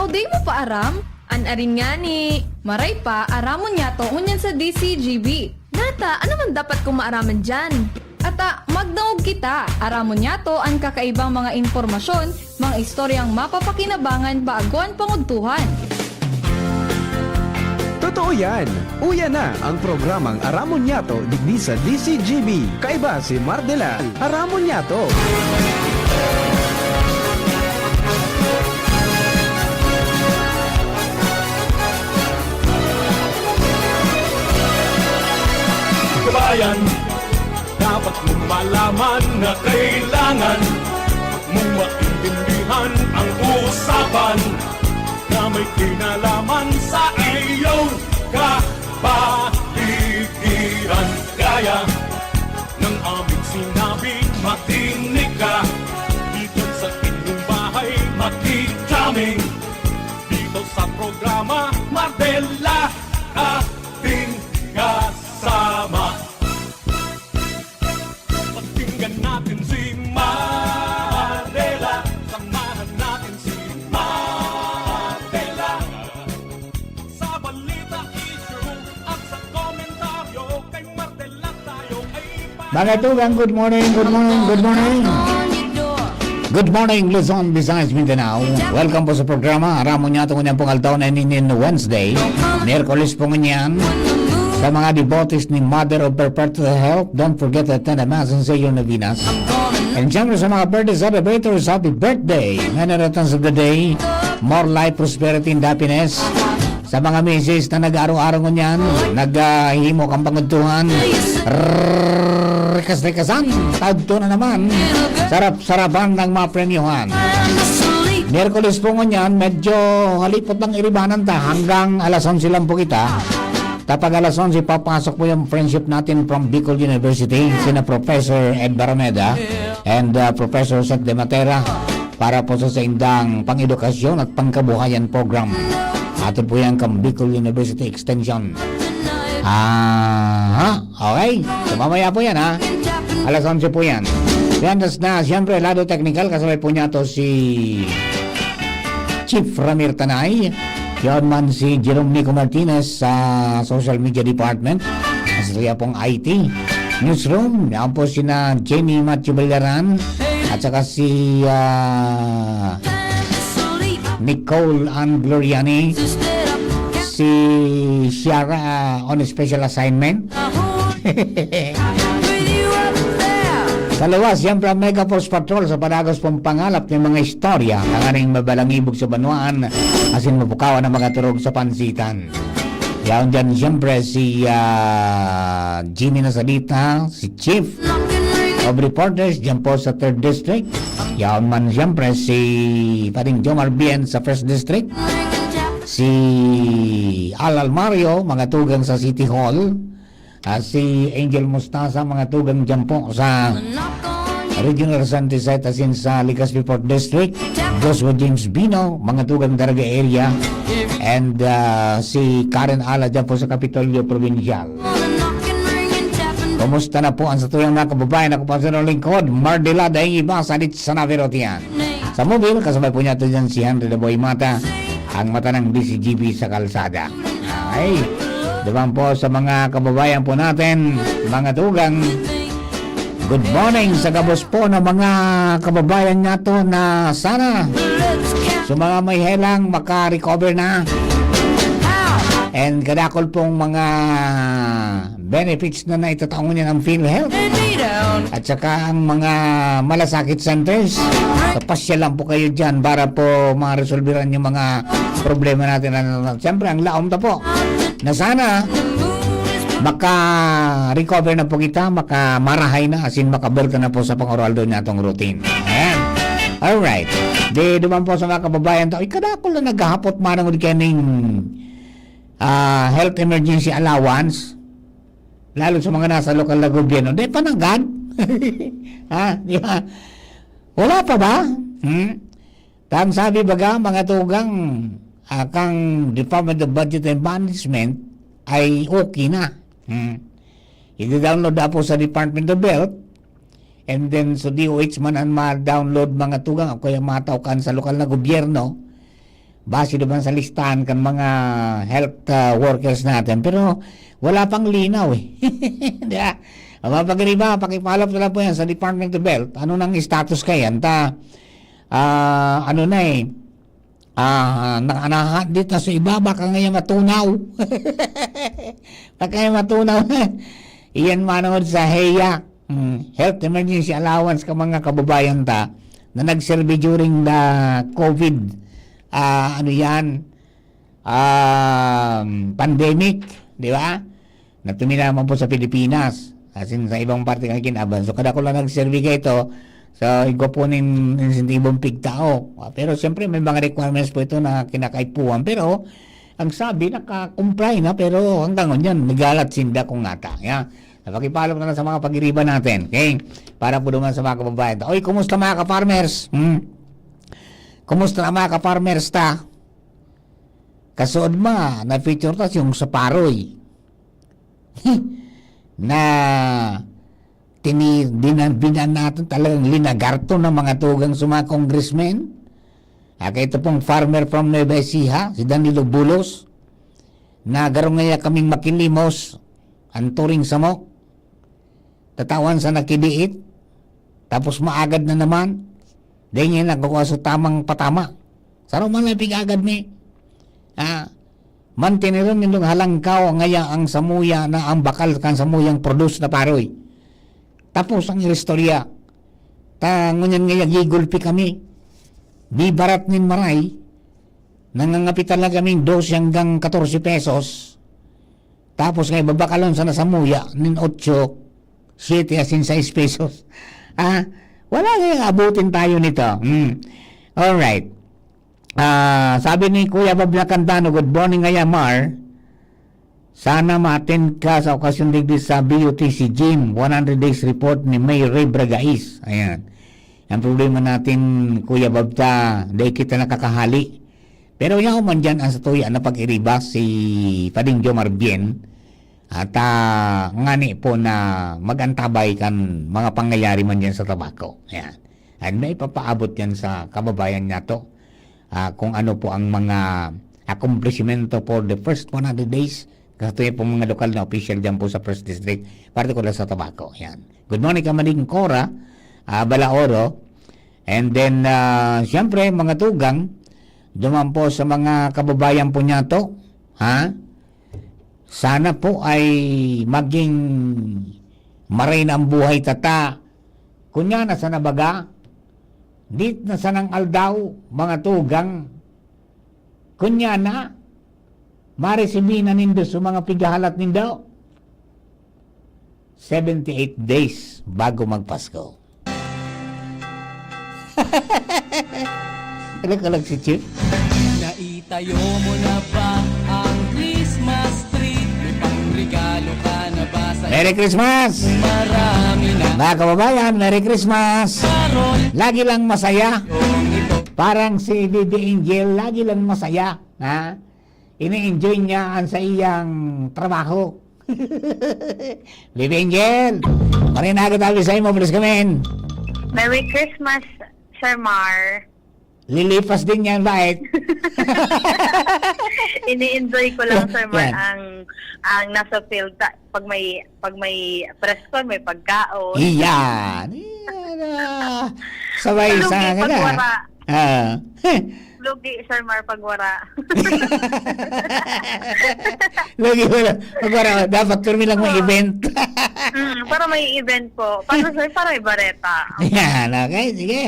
O di mo pa aram? Anarin nga ni. Maray pa, aramon niya to ngunyan sa DCGB. Nata, ano man dapat kong maaraman dyan? Ata, magdaog kita. Aramon niya to ang kakaibang mga informasyon, mga istoryang mapapakinabangan baaguan panguntuhan. Totoo yan. Uya na ang programang Aramon Yato digdi sa DCGB. Kaiba si Mardela. Aramon Yato. Kabayan, dapat mong malaman na kailangan mong maintindihan ang usapan na may kinalaman sa iyong kapaligiran. Gaya ng aming sinabi, makinig ka dito sa inyong bahay, makikaming dito sa programa Mardela ating kasama. Pakinggan natin si Mardela, samahan natin si Mardela sa balita, issue at sa komentaryo. Kay Mardela tayo ay Mga tugang, good morning, good morning, good morning. Good morning, Luzon, Visayas, Mindanao. Welcome po sa programa Aramon Yato ngunyan pong altaw na ninin Wednesday. Miyerkules po ngunyan. Sa mga devotees ni Mother of Perpetual Help, don't forget to attend the Mass and say your novenas. And siyempre sa mga birthday celebrators, happy birthday! Nanaratan sa the day, more life, prosperity, and happiness. Sa mga misis na nag-araw-araw ngunyan, naghimo kang panguntuhan, rekas-rekasan, tagto na naman, sarap-sarapan ng mga premyuhan. Miyerkules po ngunyan, medyo halipot ng iribanan ta, hanggang alas 11 lang po kita. Kapag alas 11, papasok po yung friendship natin from Bicol University, sina Professor Ed Barameda and Professor Seth De Matera para po sa indang pang-edukasyon at pangkabuhayan program. Ato po yan kang Bicol University Extension. Okay. So mamaya po yan ha. Alas 11 po yan. Yan na, siyempre, lado technical, kasabay po niya to si Chief Ramir Tanay. Yan man si Jerome Nico Martinez sa Social Media Department. Asya pong IT Newsroom. Yan po sina Jenny Matthew Balaran at saka si Nicole Ann Gloriani, si Ciara on a special assignment. Sa luwas, siyempre ang Mega Force Patrol sa panagos pong pangalap ng mga istorya ang aning mabalangibog sa banwaan asin mapukawan ng mga turog sa pansitan. Yan dyan siyempre si Jimmy Nasalita, si Chief of Reporters dyan po sa 3rd District. Yan man siyempre si Paring Jomar Bien sa 1st District, si Al Mario, mga tugang sa City Hall, si Angel Mustasa, mga tugang dyan po sa Regional Santisite asin sa Legazpi 4th District, Joshua James Bino, mga tugang Daraga area, and si Karen Ala dyan po sa Kapitolyo Provincial. Kumusta na po ang sa tuyang mga kababayan? Ako pa sa lingkod, Mardela dahil iba sa dit sa Naverotian. Sa mobile, kasabay po niya ito dyan si Henry Daboy Mata, ang mata ng DCGB sa kalsada. Okay. Diba po sa mga kababayan po natin, mga tugang, good morning sa gabos po ng mga kababayan niya to na sana sa mga may helang maka-recover na. And kadakol pong mga benefits na naitataon niya ng PhilHealth at saka ang mga malasakit centers. Kapasya lang po kayo dyan para po ma-resolveran yung mga problema natin. Siyempre ang laom na po na sana maka-recover na po kita, maka-marahay na, asin makabalta na po sa pang-oraldo niya itong routine. Ayan. Alright. Di duman po sa mga kababayan to, ikadakol na naghahapot manang kaning health emergency allowance, lalo sa mga nasa lokal na gobyerno. Di pa nanggad. Di ba? Wala pa ba? Tang sabi baga, mga tugang, kang Department of Budget and Management ay okay na. I-download na po sa Department of Health, and then sa DOH man ang ma-download mga tugang o kaya mataukan sa lokal na gobyerno base naman sa listahan kan mga health workers natin, pero wala pang linaw eh. Di ba? Mga pag-iriba, pakipalap na lang po yan sa Department of Health. Ano nang status kayan? Ano na eh, nakahadit na sa iba, baka ngayon matunaw. Baka ngayon matunaw. Iyan manood sa HEA, Health Emergency Allowance ka mga kababayan ta, na nagserve during the COVID, pandemic, di ba? Na tuminaman po sa Pilipinas. As in, sa ibang parte kang kinaban. So, kada ko lang nagserve ka ito, so, igupunin insentibong pigtao. Pero, siyempre, may mga requirements po ito na kinakaipuan. Pero, ang sabi, naka-comply na, pero hanggang ngayon, nagalat sinda kung ngata. Yeah? Napakipalap na lang sa mga pag-iriba natin. Okay? Para po naman sa mga kababayan. Oy, kumusta mga ka-farmers? Kumusta na mga ka-farmers ta? Kasuod na-feature tas yung sa paroy. Na binan natin talagang linagarto ng mga tugang sa mga congressmen. Kaya ito pong farmer from Nueva Ecija, si Danilo Bulos, na garong ngaya kaming makinlimos, ang turing samok, tatawan sa nakidiit, tapos maagad na naman, dahil niya nagkukuha sa tamang patama. Saro man lang pig-agad ni. Mantiniron nilong halangkaw ngaya ang samuya na ang bakal kan samuyang produce na paroy. Tapos ang istorya. Ngunyan ngaya gigulpi kami. Di barat nin maray. Nangangapitan lang kaming 12 hanggang 14 pesos. Tapos ngayon babakalon sa nasamuya nin 8, 7 asin 6 pesos. Wala ngayang abutin tayo nito. Alright. Sabi ni Kuya Bob Lacandano, good morning Mar. Sana ma-attend ka sa okasyon digdi sa BUTC Gym 100 days report ni May Ray Bragais. Ayan. Ang problema natin, Kuya Bob, dahil kita nakakahali. Pero yaw man dyan ang satuya na pag-iriba si Pading Jomar Bien at ngani po na magantabay kan mga pangyayari man dyan sa tabako. Ayan. At may papaabot yan sa kababayan niya to. Kung ano po ang mga accomplishmento for the first 100 days kasi po mga lokal na official dyan po sa First District, partikular sa Tabaco. Yan. Good morning kamaling Cora, Balaoro, and then siyempre mga tugang duman po sa mga kababayan po niya to, sana po ay maging maray na ang buhay tata kunya na sa nabaga dit na sanang aldaw, mga tugang, kunya na, maresibi na nindo sa mga pigahalat nindo. 78 days bago magpasko. Kalag si Chip. Naitayo mo na ba ang Christmas tree? May pangregalo ka na ba sa Merry Christmas! marami na Mga kababayan, Merry Christmas! parol? Lagi lang masaya. Yung ito Parang si Didi Angel, lagi lang masaya. Ini-enjoy niya ang sa iyang trabaho. Didi Angel, marinaga tabi sa imo, please kami. Merry Christmas, Sir Mar. Lilipas din yan, bakit? Ini-enjoy ko lang, Sir Mar, Yan. ang nasa field pag may presko, may pagkaon. Iyan. Sabay Lugi sa pag wara. Lugi, Sir Mar, pag wara. Lagi wala. Pagwara, dapat kami lang may event. Para may event po. Para, sir, para may bareta. Yan, okay, sige.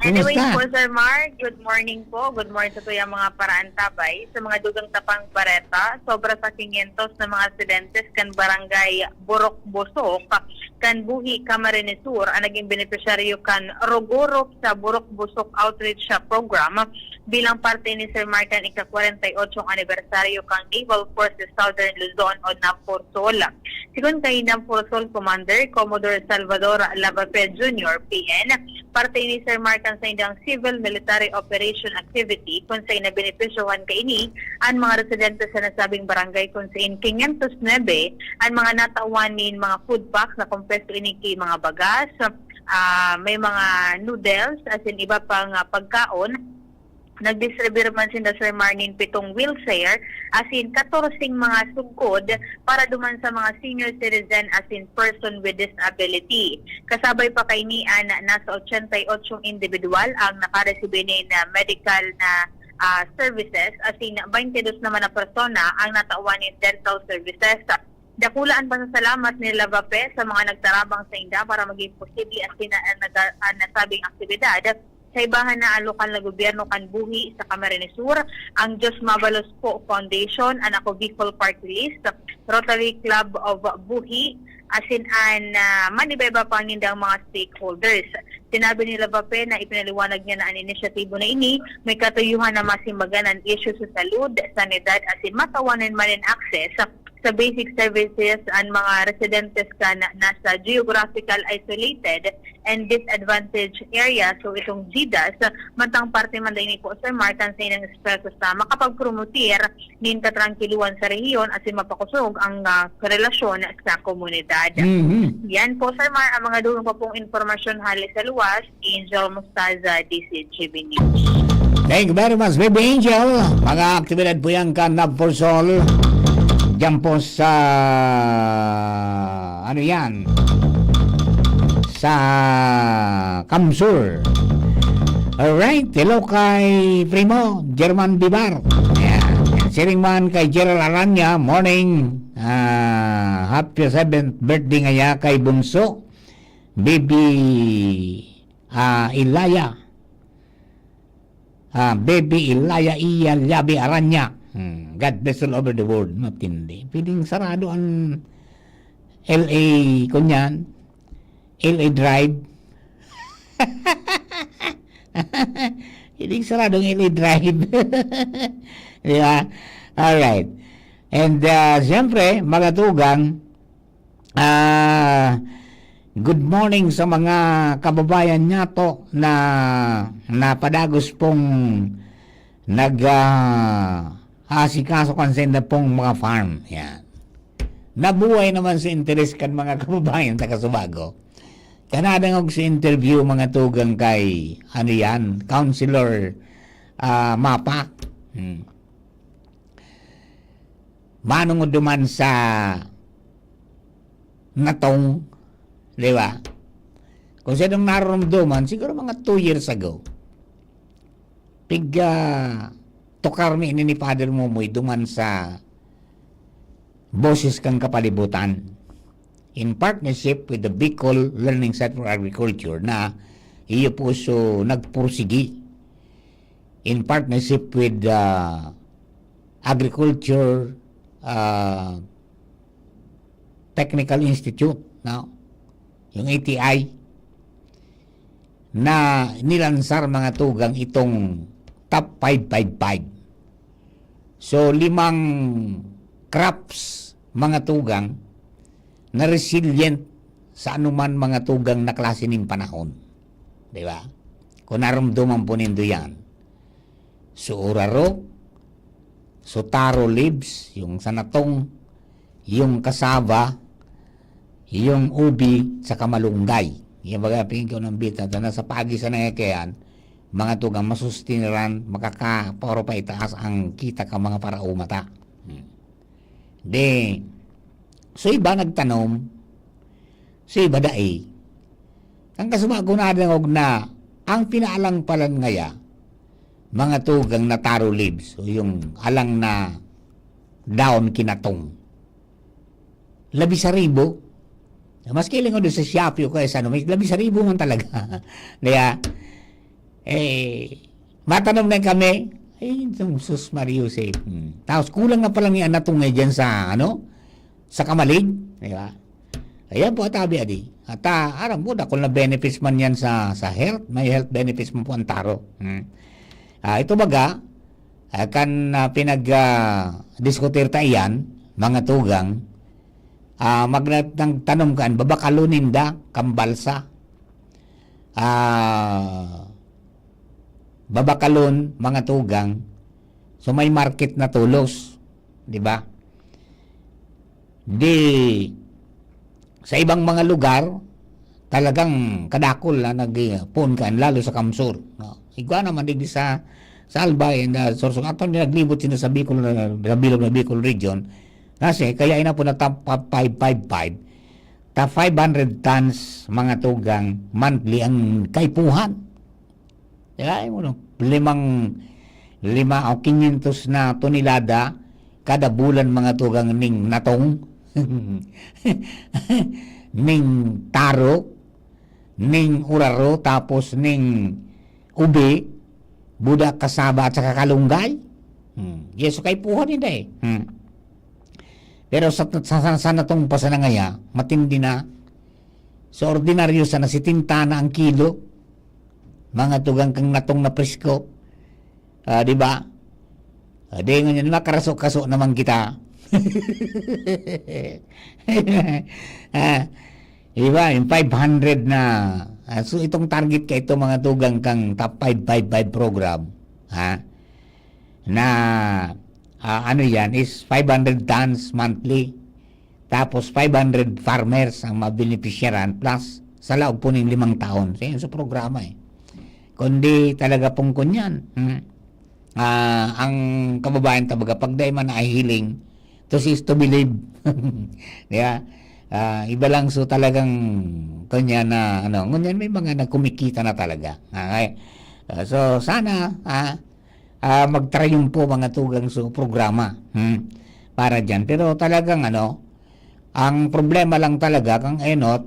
Anyways Kumusta? po, Sir Mar, good morning po. Good morning sa tuyang mga paraan tabay. Sa mga dugang tapang bareta, sobra sa 500 na mga residentes kan barangay Burok Busok, kan Buhi, Camarines Sur, ang naging beneficiaryo kan Rogorok sa Burok Busok Outreach Program bilang parte ni Sir Mar kan ika-48 anibersaryo kang Naval Forces Southern Luzon o NAFORSOL. Sigun kay NAFORSOL Commander Commodore Salvador Lavape Jr., PN, parte ni Sir Mar kan sa indang civil military operation activity kung sa inabenepisyohan kay ini ang mga residente sa nasabing barangay kung sa in 509 ang mga natauwanin mga food packs na kumpeso ini kay mga bagas, may mga noodles as in iba pang pagkaon Nag-distribute man sin Sir Marnin 7 wheelchair as in 14 mga sugkod para duman sa mga senior citizen as in person with disability. Kasabay pa kay nian nasa 88 individual ang nakaresibe ni na medical na services as in 22 naman na persona ang natawan ni dental services. Dakulaan pa sa salamat ni Lavape sa mga nagtarabang sa inda para maging posible as nasabing aktibidad sa ibahan na ang lokal na gobyerno kan buhi sa Camarines Sur, ang Diyos Mabalos po Foundation, ang Ako Bicol Party List, Rotary Club of Buhi, asin manibeba pa nindang mga stakeholders. Sinabi ni Lavape na ipinaliwanag niya na ang inisyatibo na ini may katuyuhan na masimbagan ang issue sa salud, sanidad, asin matawanan man in access sa basic services ang mga residentes ka na nasa geographical isolated and disadvantaged area. So itong GDAS, mantang parte man din po Sir Martin sa inang espresso sa makapag-promotir nin katrankiluan sa rehiyon at mapakusog ang relasyon sa komunidad. Yan po Sir Mar, ang mga dulong pa pong informasyon hali sa luwas, Angel Mustaza, DCGB News. Thank you very much, Baby Angel. Mga aktibidad po yan ka Nab for Sol. Diyan po sa ano yan sa Kamsur. Alright, hello kay Primo German Bibar. Ayan. Siring man kay Gerald Aranya, morning. Happy 7th birthday ngaya kay Bunso Baby Ilaya. Baby Ilaya Iya Labi Aranya. God bless all over the world. Matindi. Piling sarado ang LA kunyan. LA Drive. Piling sarado ang LA Drive. Diba? Alright. And siyempre, mga tugang, good morning sa mga kababayan niya to na napadagos pong asikaso kansen na pong mga farm. Yan. Nabuhay naman sa interes kan mga kababayan sa Kasubago. Kanadang og sa interview mga tugang kay ano yan, Councilor Mapak. Manong duman sa natong, di ba? Kung sinong nararamdaman, siguro mga 2 years ago, tukar mi ni Father Momoy duman sa Boses kang Kapalibutan in partnership with the Bicol Learning Center for Agriculture na iyo po so nagpursigi in partnership with Agriculture Technical Institute, no? Yung ATI na nilansar mga tugang itong Top 555. So 5 crops mga tugang na resilient sa anuman mga tugang na klase ng panahon. Di ba? Kung naramdaman po nindo yan. So uraro, so taro leaves, yung sanatong, yung kasaba, yung ubi, sa kamalunggay. Yung baga pingin ko ng bita na sa pagi sa nangyakayan, mga tugang masustiniran, makakaporo pa itaas ang kita ka mga paraumata. So iba nagtanom, so iba dae. Ang kasumago na ang pinaalang palan ngaya, mga tugang na taro leaves, o yung alang na down kinatong. 11,000. Mas kiling ko doon sa Shopee ko sa may 11,000 man talaga. Kaya, matanong na kami, sus Marius Tapos kulang na palang yung anatong dyan sa, sa Kamalig. Diba? Ayan po, tabi adi. At aram mo na kung na benefits man yan sa health, may health benefits mo po ang taro. Ito baga, pinag-diskutir tayo mga tugang, magtanong kaan, babakalunin da, kambalsa, babakalon, mga tugang, so may market na tulos, di ba? Sa ibang mga lugar, talagang kadakol na nagpun kaan, lalo sa Kamsur. No? Igwa naman digdi sa sa Albay and Sorsogon. Ato naglibot sila sa Bicol, sa bilog na Bicol region. Kasi kaya ina po na top 555, ta 500 tons mga tugang monthly ang kaipuhan. Kaya mo no, 500 o 500 na tonelada kada bulan mga tugang ning natong ning taro, ning uraro, tapos ning ube, budak kasaba at saka kalunggay. Yeso kay puhan nila eh. Pero sa natong pasanangaya, matindi na. Sa ordinaryo sa nasitinta na ang kilo, mga tugang kang natong na presko. Di ba? Di nga nyo, makaraso-kaso naman kita. Diba? Yung 500 na. So itong target ka ito mga tugang kang top 555 program. Na ano yan is 500 tons monthly. Tapos 500 farmers ang mabenepisyaran plus sa laog po ng 5 taon. So yun sa programa eh. Kundi talaga pong kunyan. Ang kababayan tabaga pag day man ay hiling to see is to believe. Yeah. Iba lang so talagang kanya na ano, ngunyan may mga nagkumikita na talaga. Okay. So sana magtrayumpo mga tugang so programa para diyan. Pero talagang ano, ang problema lang talaga kang enot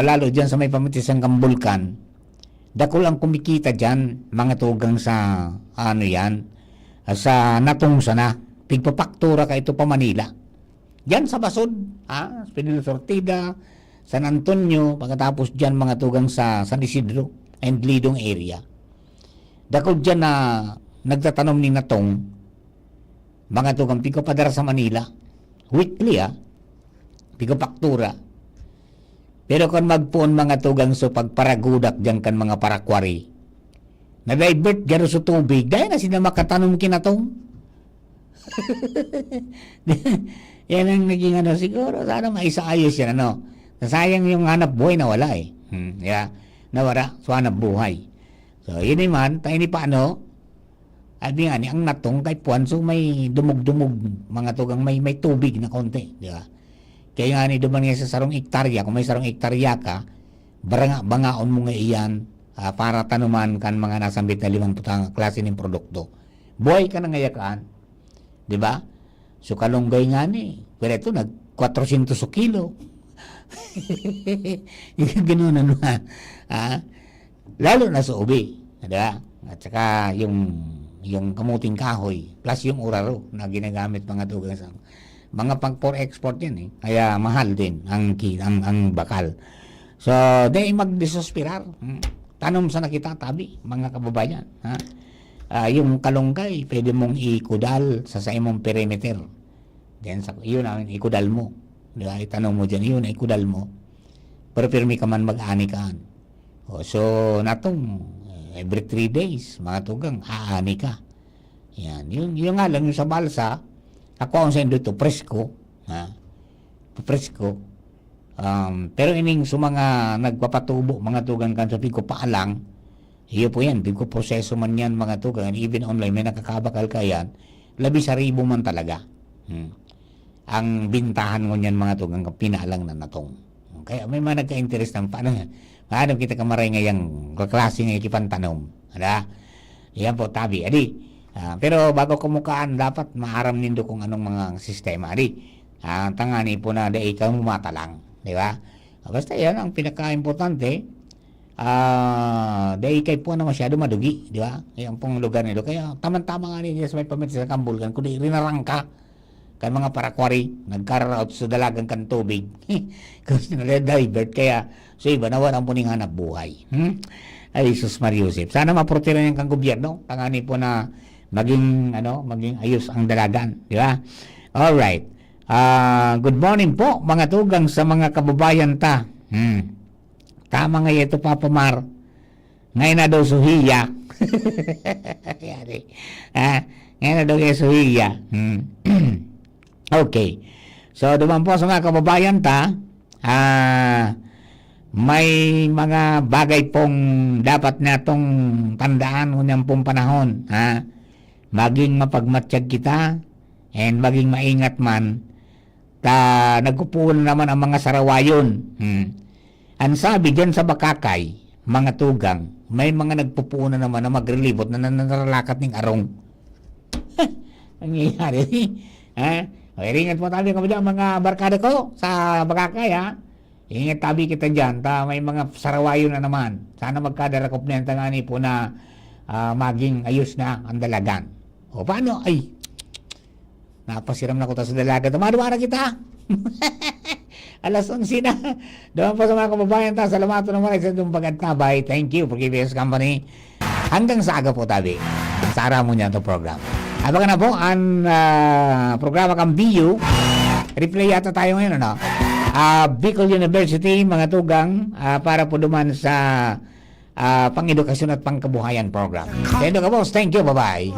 lalo diyan sa may pamitisang kambulkan. Dakol ang kumikita diyan mga tugang sa ano yan sa natong sana pigpapaktura ka ito pa Manila. Diyan sa Basod, Espinal Sortida, San Antonio, pagkatapos diyan mga tugang sa San Isidro and Lidong area. Dakol diyan na nagtatanom ni natong mga tugang pigpapadara sa Manila. Weekly pigpapaktura. Pero kung magpuon mga tugang so pagparagudak diyan kan mga parakwari, na-divert garo sa tubig, dahil na sila makatanom kinatong. Yan ang naging ano, siguro sana maisaayos yan ano. Nasayang yung hanap buhay na wala eh. Nawara, so hanap buhay. So yun naman, tayo ni paano, abi nga ni ang natong kay puwan, so may dumug-dumug mga tugang may tubig na konti, di ba? Kaya nga ni duman nga sa sarong hektarya, kung may sarong hektarya ka, bangaon mo nga iyan para tanuman kan mga nasambit na 5 putang klase ng produkto. Buhay ka na ngayakaan, di ba? So kalunggay nga ni, pero ito nag 400 so kilo. Ganoon ano lalo na sa ubi, di ba? At saka yung kamuting kahoy plus yung uraro na ginagamit mga tugang sa mga pang for export yan eh. Kaya mahal din ang bakal. So, di magdisospirar. Tanom sa nakita tabi, mga kababayan. Yung kalunggay, pwede mong ikudal sa imong perimeter. Then, yun ang ikudal mo. Diba? Itanong mo dyan, yun, ikudal mo. Pero pirmi ka man mag-ani kaan. So, natong every 3 days, mga tugang, aani ka. Yan. Yung nga lang, yung sa balsa, ako ang sendo ito, presko. Presko. Pero ining sa mga nagpapatubo, mga tugang kan sa pico paalang, iyo po yan, pico proseso man yan, mga tugang, even online, may nakakabakal ka yan, 11,000 man talaga. Ang bintahan mo yan, mga tugang, pinalang na natong. Kaya may mga nagka-interest ng paano yan. Paano kita kamaray ngayang klase ng ikipantanom. Yan po, tabi. Adi, pero bago kumukaan, dapat maaram nindo kung anong mga sistema. Tangani po na di ikaw matalang. Di ba? Basta yan, ang pinaka-importante, di ikay po na masyado madugi. Di ba? Yan pong lugar nito. Kaya tamang-tama nga niya sa may pamit sa Kambulgan, kundi rinarang ka kan mga parakwari, nagkaraot sa dalagang kan tubig. Kasi nalidivert, kaya so iba nawalan po ning hanap buhay. Ay, Jesus Mariusip. Sana maproteran yung kang gobyerno. Tangani po na maging ayos ang dalagan, di ba? All right. Good morning po mga tugang sa mga kababayan ta. Tama nga ito Papa Mar. Ngayon na daw suhiya. Ngayon na daw yung suhiya. Okay. So duman po sa mga kababayan ta, may mga bagay pong dapat natong tandaan ngunyang pong panahon, ha? Maging mapagmatsyag kita and maging maingat man ta nagkupunan naman ang mga sarawayon. Ang sabi diyan sa Bakakay, mga tugang, may mga nagpupunan naman na maglilibot na nananalakat ng arong. Ang nangyayari, ha? Okay, ringat po tabi kami dyan, mga barkada ko sa Bakakay, ha? Ingat tabi kita dyan, may mga sarawayo na naman. Sana magkadarakop na yung tangani po na maging ayos na ang dalagan. O paano? Ay, napasiram na ko sa dalaga. Tumadumara kita. Alas 11 na. Doon po sa mga kababayan ta. Salamat naman sa itong pag-antabay. Thank you for KBS Company. Hanggang sa aga po tabi. Sa Aramon Nyato program. Abangan na po ang programa kang BU. Replay yata tayo ngayon, ano? Bicol University, mga tugang, para po duman sa pang-edukasyon at pangkabuhayan program. Tendo ka boss, thank you, bye-bye.